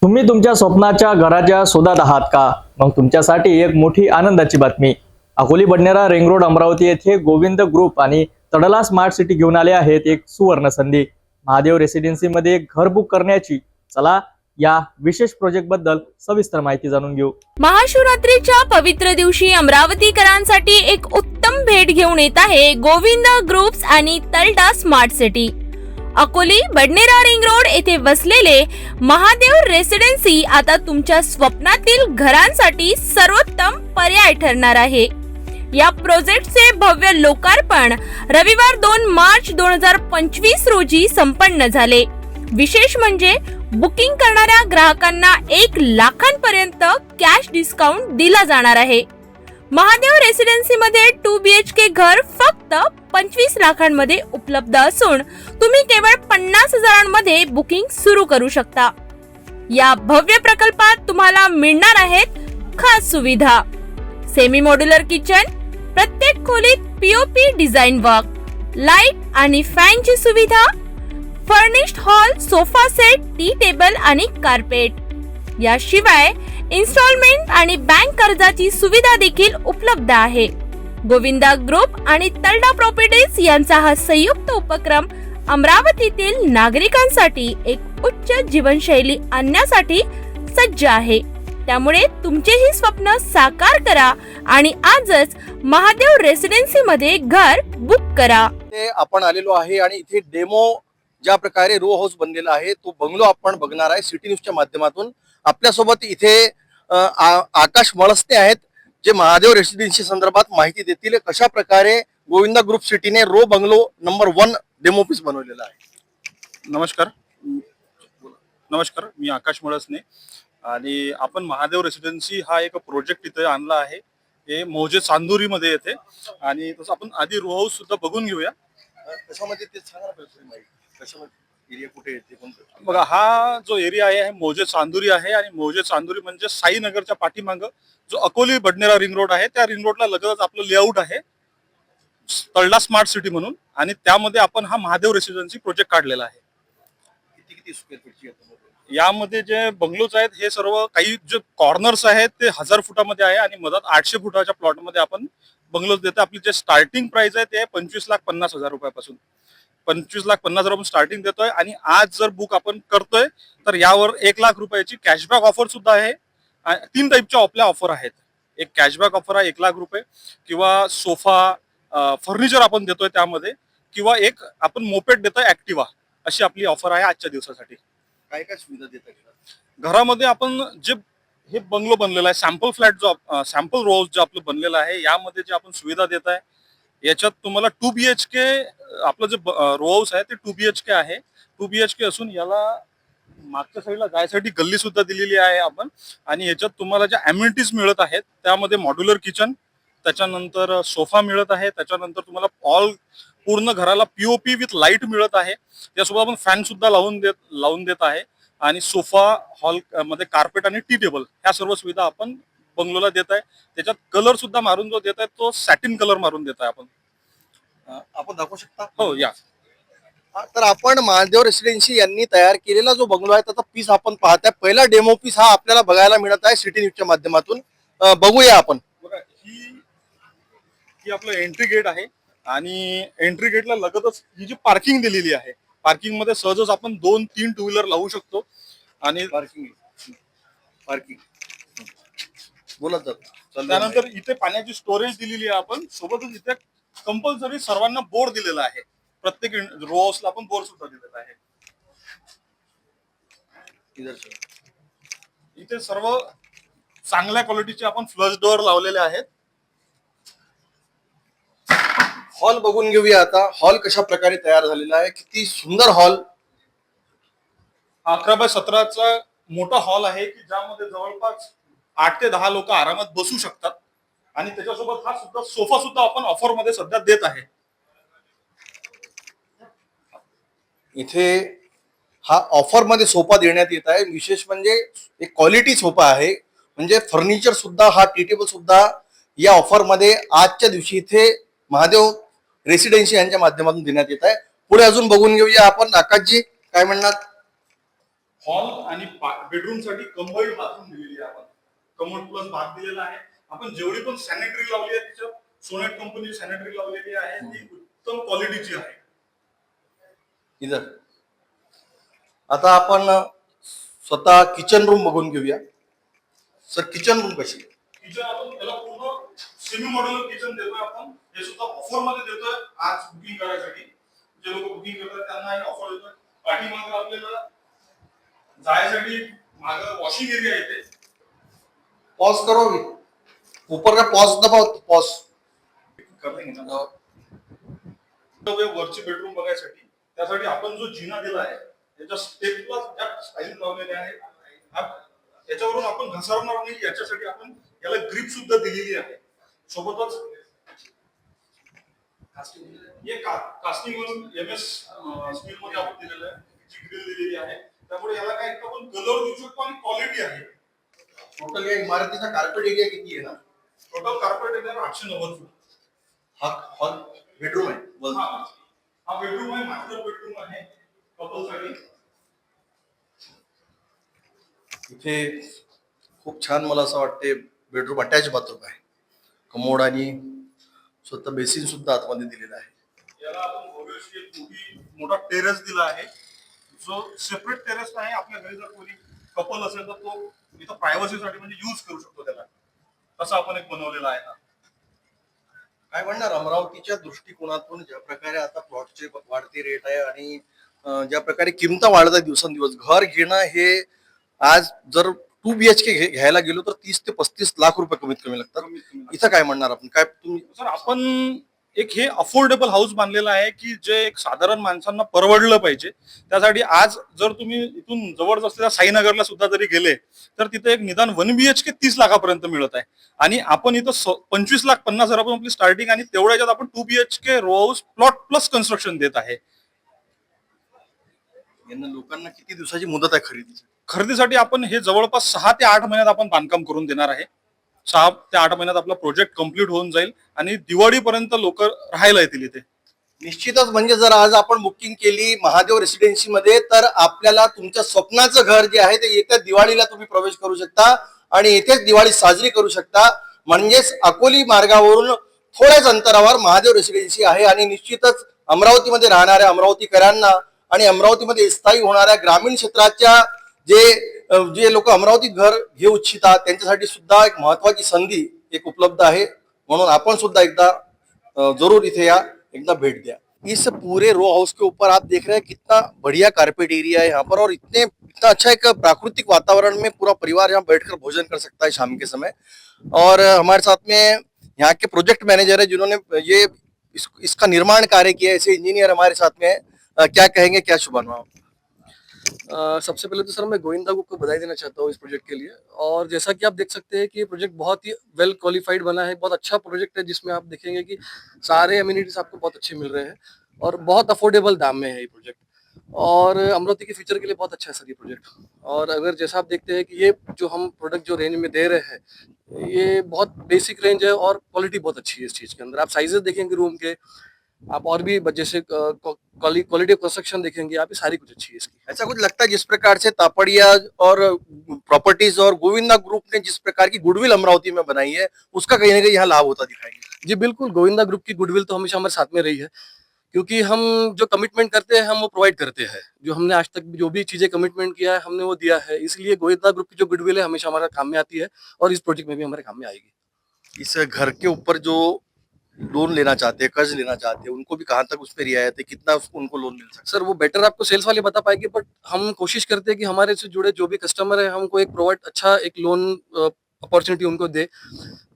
तुम्ही तुमच्या स्वप्नाच्या घराच्या शोधात आहात का? मग तुमच्यासाठी एक मोठी आनंदाची बातमी. अकोली बडनेरा रिंग रोड अमरावती येथे गोविंद ग्रुप आणि तडला स्मार्ट सिटी घेऊन आले आहेत एक सुवर्ण संधी. महादेव रेसिडेन्सी मध्ये घर बुक करण्याची. चला या विशेष प्रोजेक्ट बद्दल सविस्तर माहिती जाणून घेऊ. महाशिवरात्रीच्या पवित्र दिवशी अमरावतीकरांसाठी एक उत्तम भेट घेऊन येत आहे गोविंद ग्रुप्स आणि तलडा smart city. Akoli Badnera ring road येथे वसलेले महादेव रेसिडेन्सी आता तुमच्या स्वप्नातील घरांसाठी सर्वोत्तम पर्याय ठरणार आहे. या प्रोजेक्टचे भव्य लोकार्पण रविवार 2 मार्च 2025 रोजी संपन्न झाले. विशेष म्हणजे बुकिंग करणाऱ्या ग्राहकांना 1 लाखांपर्यंत कॅश डिस्काउंट दिला जाणार आहे. महादेव रेसिडेन्सी मध्ये 2 BHK घर फक्त 25 लाखांमध्ये उपलब्ध असून तुम्ही केवळ 50,000मध्ये बुकिंग सुरू करू शकता. या भव्य प्रकल्पात तुम्हाला मिळणार आहेत खास सुविधा: सेमी मॉड्युलर किचन, प्रत्येक खोलीत POP डिझाइन वर्क, लाईट आणि फॅनची सुविधा, furnished hall, sofa set, tea table आणि कार्पेट. याशिवाय इन्स्टॉलमेंट आणि बँक कर्जाची सुविधा देखील उपलब्ध आहे. गोविंदा ग्रुप आणि तलडा प्रॉपर्टीज यांचा हा संयुक्त उपक्रम अमरावतीतील नागरिकांसाठी एक उच्च जीवनशैली आणण्यासाठी सज्ज आहे. त्यामुळे तुमचेही स्वप्न साकार करा आणि आजच महादेव रेसिडेन्सी मध्ये घर बुक करा. आपण आलेलो आहे आणि इथे डेमो ज्या प्रकारे रो हाऊस बनलेला आहे तो बंगलो आपण बघणार आहे सिटी न्यूजच्या माध्यमातून. आपल्यासोबत इथे आकाश मळस्ते आहेत जे महादेव रेसिडेन्सी संदर्भात माहिती देतील. कशा प्रकारे गोविंदा ग्रुप सिटीने row bungalow number 1 demo piece बनवलेला आहे. नमस्कार, मी आकाश मळसने आणि आपण महादेव रेसिडेन्सी हा एक प्रोजेक्ट इथे आणला आहे. हे मोजे चांदुरी मध्ये येते आणि तसं आपण आधी रो हाऊस सुद्धा बघून घेऊया. त्याच्यामध्ये ते सांगा माहिती कशामध्ये एरिया कुठे येते कोणतं. बघा, हा जो एरिया आहे मोजे चांदुरी आहे आणि मोजे चांदुरी म्हणजे साईनगरच्या पाठीमागं जो अकोली बडनेरा रिंग रोड आहे त्या रिंग रोडला लगतच आपलं लेआउट आहे तलडा स्मार्ट सिटी म्हणून, आणि त्यामध्ये आपण हा महादेव रेसिडेन्सी प्रोजेक्ट काढलेला आहे. किती स्क्वेअर फीटची यामध्ये जे बंगलोज आहेत हे सर्व काही जे कॉर्नर्स आहेत ते 1000 फुटामध्ये आहे आणि मधात 800 फुटाच्या प्लॉटमध्ये आपण बंगलोज देतो. आपली जे स्टार्टिंग प्राइस आहे ते 25,50,000 रुपयापासून 25,50,000 स्टार्टिंग देतोय. आणि आज जर बुक आपण करतोय तर यावर 1 लाख रुपयाची कॅशबॅक ऑफर सुद्धा आहे. 3 टाईपच्या आपल्या ऑफर आहेत. एक कॅशबॅक ऑफर आहे 1 लाख रुपये, किंवा सोफा फर्निचर आपण देतोय त्यामध्ये, किंवा एक आपण मोपेड देतोय ऍक्टिवा. अशी आपली ऑफर आहे आजच्या दिवसासाठी. काय काय सुविधा देतात घरामध्ये? आपण जे हे बंगलो बनलेला आहे सॅम्पल फ्लॅट जो सॅम्पल रो हाऊस जो आपलं बनलेलं आहे यामध्ये जे आपण सुविधा देत आहे याच्यात तुम्हाला 2 BHK आपलं जे रो हाऊस आहे ते 2 BHK आहे. 2 BHK असून याला मागच्या साईडला जायसाठी गल्ली सुद्धा दिलेली आहे आपण. आणि याच्यात तुम्हाला ज्या अम्युनिटीज मिळत आहेत त्यामध्ये मॉड्युलर किचन, त्याच्यानंतर सोफा मिळत आहे, त्याच्यानंतर तुम्हाला पूर्ण घराला POP विथ लाईट मिळत आहे. त्यासोबत आपण फॅन सुद्धा लावून देत आहे. आणि सोफा हॉल मध्ये कार्पेट आणि टी टेबल ह्या सर्व सुविधा आपण बंगलोला देत आहे. त्याच्यात कलर सुद्धा मारून जो देत आहे तो सॅटिन कलर मारून देत आहे आपण. आपण दाखवू शकता. हो या. तर आपण महादेव रेसिडेन्सी यांनी तयार केलेला जो बंगलो आहे त्याचा पीस आपण पाहताय. पहिला डेमो पीस हा आपल्याला बघायला मिळत आहे सिटी न्यूजच्या माध्यमातून. बघूया आपण. बघा, ही आपलं एंट्री गेट आहे आणि एंट्री गेटला लगतच ही जी पार्किंग दिलेली आहे, पार्किंग मध्ये सहजच आपण 2-3 टू व्हीलर लावू शकतो. आणि पार्किंग बोलत जातो. त्यानंतर इथे पाण्याची स्टोरेज दिलेली आहे आपण. सोबतच इथे कंपल्सरी सर्वांना बोर्ड दिलेला आहे. प्रत्येक रो हाऊसला आपण बोर्ड सुद्धा दिलेला आहे. इथे सर्व चांगल्या क्वालिटीचे आपण फ्लश डोअर लावलेले आहेत. हॉल बघून घेऊया आता. हॉल कशा प्रकारे तयार झालेला आहे. किती सुंदर हॉल. 11x17चा मोठा हॉल आहे की ज्यामध्ये जवळपास 8 ते 10 लोक आरामात बसू शकतात. आणि त्याच्यासोबत हा सुद्धा सोफा सुद्धा आपण ऑफर मध्ये सध्या देत आहे. इथे हा ऑफर मध्ये सोफा देण्यात येत आहे. विशेष म्हणजे एक क्वालिटी सोफा आहे. म्हणजे फर्निचर सुद्धा, हा टी टेबल सुद्धा या ऑफर मध्ये आजच्या दिवशी इथे महादेव रेसिडेन्सी यांच्या माध्यमातून देण्यात येत आहे. पुढे अजून बघून घेऊया आपण. आकाशजी काय म्हणणार? हॉल आणि बेडरूम साठी कंबाईड बाथरूम दिलेली आहे आपण. कमोड प्लस बाथ दिलेला आहे. आपण जेवढी पण सॅनिटरी लावली आहे त्याच्यात सोनेट कंपनी सॅनिटरी लावलेली आहे, ती उत्तम क्वालिटीची आहे. इधर आता आपण स्वतः किचन रूम बघून घेऊया. सर किचन रूम कशी आहे? किचन आपण त्याला पूर्ण सेमी मॉड्युलर किचन देतोय आपण. हे सुद्धा ऑफर मध्ये देतोय आज बुकिंग करायसाठी. जे लोक बुकिंग करतात त्यांना ही ऑफर देतोय. पाठीमागे आपल्याला जायसाठी मागं वॉशिंग एरिया येते. पॉज करोगे ऊपर का पॉज दबाओ पॉज वरची बेडरूम बघायसाठी त्यासाठी आपण जो जिना दिला आहे त्याच्या स्टेपला ज्या स्टाईल लावलेले आहे याच्यावरून आपण घसरणार नाही याच्यासाठी आपण याला ग्रिप सुद्धा दिलेली आहे. सोबतच कास्टिंग म्हणून MS स्टील मध्ये आपण दिलेलं आहे, जी ग्रिल दिलेली आहे. त्यामुळे याला काय आपण कलर देऊ शकतो आणि क्वालिटी आहे. टोटल या इमारतीचा कार्पेट एरिया किती आहे ना? टोटल कार्पेट एरिया 890 फूट. हा हॉल बेडरूम आहे. हा बेडरूम आहे, मास्टर बेडरूम आहे कपलसाठी. इथे खूप छान मला असं वाटते बेडरूम अटॅच बाथरूम आहे. कमोड आणि स्वतः बेसिन सुद्धा आतमध्ये दिलेला आहे. याला आपण भव्यशी एक मोठा टेरेस दिला आहे, जो सेपरेट टेरेस आहे. आपल्या घरी जर कोणी कपल असेल तर तो इथं प्रायव्हसीसाठी म्हणजे यूज करू शकतो त्याला. तसं आपण एक बनवलेला आहे. काय म्हणणार अमरावतीच्या दृष्टिकोनातून ज्या प्रकारे आता प्लॉटचे वाढते रेट आहे आणि ज्या प्रकारे किंमत वाढत आहे दिवसेंदिवस, घर घेणं हे आज जर 2 BHK घ्यायला गेलो तर 30 ते 35 लाख रुपये कमीत कमी लागतात. इथं काय म्हणणार आपण? काय तुम्ही सर आपण एक हे अफोर्डेबल हाऊस बांधलेलं आहे की जे एक साधारण माणसांना परवडलं पाहिजे. त्यासाठी आज जर तुम्ही इथून जवळ असलेल्या साईनगरला सुद्धा जरी गेले तर तिथे एक निदान 1 BHK 30 लाखापर्यंत मिळत आहे. आणि आपण इथं 25,50,000 आपली स्टार्टिंग आणि तेवढ्याच्यात आपण 2 BHK row house plot plus construction देत आहे. यांना लोकांना किती दिवसाची मुदत आहे खरेदीची? खरेदीसाठी आपण हे जवळपास 6 ते 8 महिन्यात आपण बांधकाम करून देणार आहे. 6 ते 8 महिन्यात आपला प्रोजेक्ट कम्प्लीट होऊन जाईल आणि दिवाळीपर्यंत लोक राहायला येतील इथे. निश्चितच म्हणजे जर आज आपण बुकिंग केली महादेव रेसिडेन्सी मध्ये तर आपल्याला तुमच्या स्वप्नाचं घर जे आहे ते येत्या दिवाळीला तुम्ही प्रवेश करू शकता आणि येथेच दिवाळी साजरी करू शकता. म्हणजेच अकोली मार्गावरून थोड्याच अंतरावर महादेव रेसिडेन्सी आहे आणि निश्चितच अमरावतीमध्ये राहणाऱ्या अमरावतीकरांना आणि अमरावतीमध्ये स्थायी होणाऱ्या ग्रामीण क्षेत्राच्या जे लोक अमरावतीत घर घेऊ इच्छितात त्यांच्यासाठी सुद्धा एक महत्वाची संधी एक उपलब्ध आहे. म्हणून आपण सुद्धा एकदा जरूर इथे या, एकदा भेट द्या. इस पूरे रो हाउस के ऊपर आप देख रहे हैं कितना बढ़िया कारपेट एरिया है यहाँ पर और इतना अच्छा एक प्राकृतिक वातावरण में पूरा परिवार यहाँ बैठकर भोजन कर सकता है शाम के समय. और हमारे साथ में यहाँ के प्रोजेक्ट मैनेजर है जिन्होंने ये इसका निर्माण कार्य किया है. ऐसे इंजीनियर हमारे साथ में है. क्या कहेंगे, क्या शुभानुभाव? सबसे पहले तो सर मैं गोविंदा को बधाई देना चाहता हूँ इस प्रोजेक्ट के लिए. और जैसा कि आप देख सकते हैं कि ये प्रोजेक्ट बहुत ही वेल क्वालिफाइड बना है. बहुत अच्छा प्रोजेक्ट है जिसमें आप देखेंगे कि सारे अम्यूनिटीज आपको बहुत अच्छे मिल रहे हैं और बहुत अफोर्डेबल दाम में है ये प्रोजेक्ट. और अमरावती के फ्यूचर के लिए बहुत अच्छा है सर ये प्रोजेक्ट. और अगर जैसा आप देखते हैं कि ये जो हम प्रोडक्ट जो रेंज में दे रहे हैं ये बहुत बेसिक रेंज है और क्वालिटी बहुत अच्छी है इस चीज़ के अंदर. आप साइजेस देखेंगे रूम के, आप और भी जैसे क्वालिटी ऑफ कंस्ट्रक्शन देखेंगे आप, ये सारी कुछ अच्छी है इसकी. ऐसा कुछ लगता है जिस प्रकार से तापड़िया और प्रॉपर्टीज और गोविंदा ग्रुप ने जिस प्रकार की गुडविल अमरावती में बनाई है उसका कहीं ना कहीं यहाँ लाभ होता दिखाई? जी बिल्कुल, गोविंदा ग्रुप की गुडविल तो हमेशा हमारे साथ में रही है क्योंकि हम जो कमिटमेंट करते हैं हम वो प्रोवाइड करते हैं. जो हमने आज तक जो भी चीजें कमिटमेंट किया है हमने वो दिया है. इसलिए गोविंदा ग्रुप की जो गुडविल है हमेशा हमारे काम में आती है और इस प्रोजेक्ट में भी हमारे काम में आएगी. इस घर के ऊपर जो लोन लेना चाहते हैं, कर्ज लेना चाहते हैं, उनको भी कहाँ तक उस पर रियायत है, कितना उनको लोन मिल सकता है? सर वो बेटर आपको सेल्स वाले बता पाएंगे, बट हम कोशिश करते हैं कि हमारे से जुड़े जो भी कस्टमर है हमको एक प्रोवाइड अच्छा एक लोन अपॉर्चुनिटी उनको दे.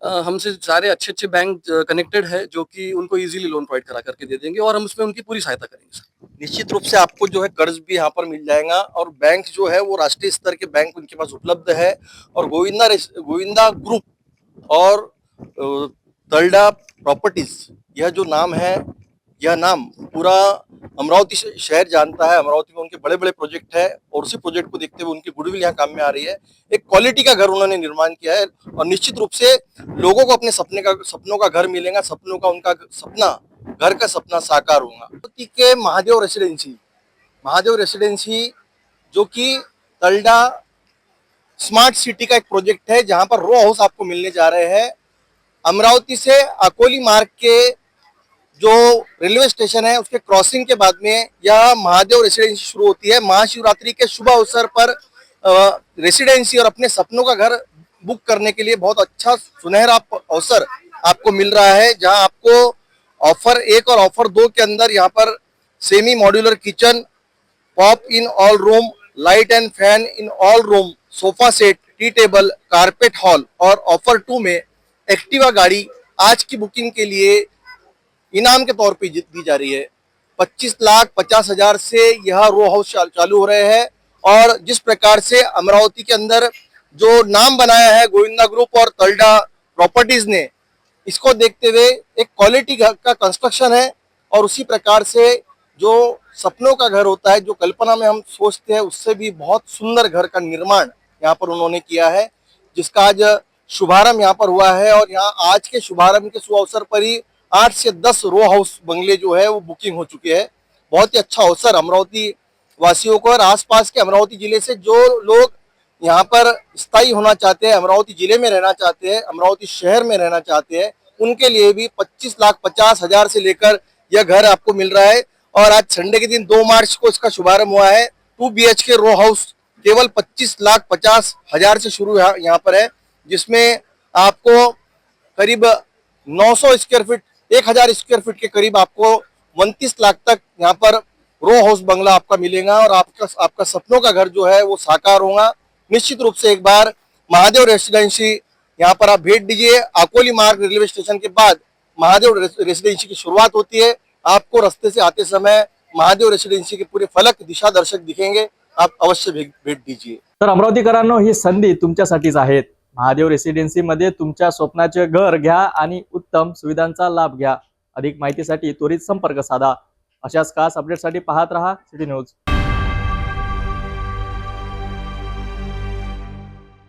हमसे सारे अच्छे अच्छे बैंक कनेक्टेड है जो कि उनको इजीली लोन प्रोवाइड करा करके दे देंगे और हम उसमें उनकी पूरी सहायता करेंगे सर. निश्चित रूप से आपको जो है कर्ज भी यहाँ पर मिल जाएगा और बैंक जो है वो राष्ट्रीय स्तर के बैंक उनके पास उपलब्ध है. और गोविंदा ग्रुप और तलडा प्रॉपर्टीज यह जो नाम है, यह नाम पूरा अमरावती शहर जानता है. अमरावती में उनके बड़े बड़े प्रोजेक्ट है और उसी प्रोजेक्ट को देखते हुए उनकी गुडविल यहाँ काम में आ रही है. एक क्वालिटी का घर उन्होंने निर्माण किया है और निश्चित रूप से लोगों को अपने सपनों का घर मिलेगा. सपनों का उनका सपना, घर का सपना साकार होगा. के महादेव रेसिडेंसी जो कि तलडा स्मार्ट सिटी का एक प्रोजेक्ट है जहां पर रो हाउस आपको मिलने जा रहे हैं। अमरावती से अकोली मार्ग के जो रेलवे स्टेशन है उसके क्रॉसिंग के बाद में यह महादेव रेसिडेंसी शुरू होती है। महाशिवरात्रि के शुभ अवसर पर रेसिडेंसी और अपने सपनों का घर बुक करने के लिए बहुत अच्छा सुनहरा अवसर आपको मिल रहा है, जहां आपको ऑफर 1 और ऑफर 2 के अंदर यहाँ पर semi modular kitchen, POP in all room, light and fan in all room, sofa set, tea table, carpet hall और ऑफर 2 में एक्टिवा गाड़ी आज की बुकिंग के लिए इनाम के तौर पे दी जा रही है। 25,50,000 से यह रो हाउस चालू हो रहे हैं। और जिस प्रकार से अमरावती के अंदर जो नाम बनाया है गोविंदा ग्रुप और तलडा प्रॉपर्टीज ने, इसको देखते हुए एक क्वालिटी घर का कंस्ट्रक्शन है और उसी प्रकार से जो सपनों का घर होता है, जो कल्पना में हम सोचते हैं, उससे भी बहुत सुंदर घर का निर्माण यहाँ पर उन्होंने किया है, जिसका आज शुभारंभ यहाँ पर हुआ है। और यहाँ आज के शुभारंभ के शुभ अवसर पर ही 8 से 10 रो हाउस बंगले जो है वो बुकिंग हो चुके हैं। बहुत ही अच्छा अवसर अमरावती वासियों को और आसपास के अमरावती जिले से जो लोग यहाँ पर स्थायी होना चाहते हैं, अमरावती जिले में रहना चाहते हैं, अमरावती शहर में रहना चाहते हैं, उनके लिए भी 25,50,000 से लेकर यह घर आपको मिल रहा है। और आज संडे के दिन 2 मार्च को इसका शुभारंभ हुआ है। 2 BHK रो हाउस केवल 25,50,000 से शुरू यहाँ पर है, जिसमें आपको करीब 900 स्क्वायर फीट, 1,000 स्क्वायर फीट के करीब आपको 29 लाख तक यहाँ पर रो हाउस बंगला आपका मिलेगा और आपका सपनों का घर जो है वो साकार होगा। निश्चित रूप से एक बार महादेव रेसिडेंसी यहाँ पर आप भेंट दीजिए। अकोली मार्ग रेलवे स्टेशन के बाद महादेव रेसिडेंसी की शुरुआत होती है। आपको रास्ते से आते समय महादेव रेसिडेंसी के पूरे फलक दिशा दर्शक दिखेंगे, आप अवश्य भेट दीजिए। तर अमरावतीकरांनो, ही संधी तुमच्यासाठीच आहे। महादेव रेसिडेन्सी मध्ये तुमच्या स्वप्नाचे घर घ्या आणि उत्तम सुविधांचा लाभ घ्या। अधिक माहितीसाठी त्वरित संपर्क साधा। अशाच खास अपडेटसाठी पाहत रहा सिटी न्यूज।